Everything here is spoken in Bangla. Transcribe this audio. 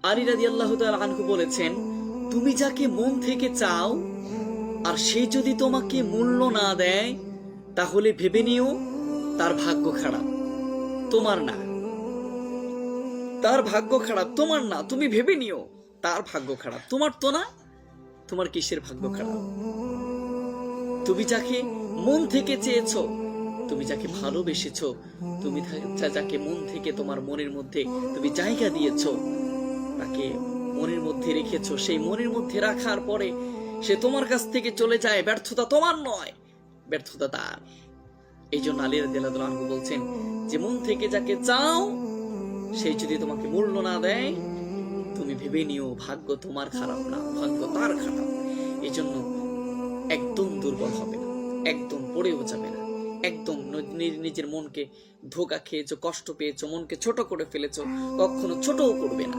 আলী রাদিয়াল্লাহু তাআলা আনহু বলেছেন, তুমি যাকে মন থেকে চাও আর সে যদি তোমাকে মূল্য না দেয়, তাহলে ভেবে নিও তার ভাগ্য খারাপ, তোমার না। তার ভাগ্য খারাপ, তোমার না। তুমি ভেবে নিও তার ভাগ্য খারাপ, তোমার তো না। তোমার কিসের ভাগ্য খারাপ? তুমি যাকে মন থেকে চেয়েছো, তুমি যাকে ভালোবেসেছো, তুমি যাকে মন থেকে তোমার মনের মধ্যে তুমি জায়গা দিয়েছো, তাকে মনের মধ্যে রেখেছো, সেই মনের মধ্যে রাখার পরে সে তোমার কাছ থেকে চলে যায়, ব্যর্থতা তোমার নয়, ব্যর্থতা তার। এই জন্য আলী রাদিয়াল্লাহু আনহু বলছেন যে মন থেকে যাকে চাও সে যদি তোমাকে মূল্য না দেয়, তুমি ভেবে নিও ভাগ্য তোমার খারাপ না, ভাগ্য তার খারাপ। এই জন্য একদম দুর্বল হবে না, একদম পড়েও যাবে না, একদম নিজের মনকে ধোঁকা খেয়েছো, কষ্ট পেয়েছো, মনকে ছোট করে ফেলেছো, কখনো ছোটও করবে না।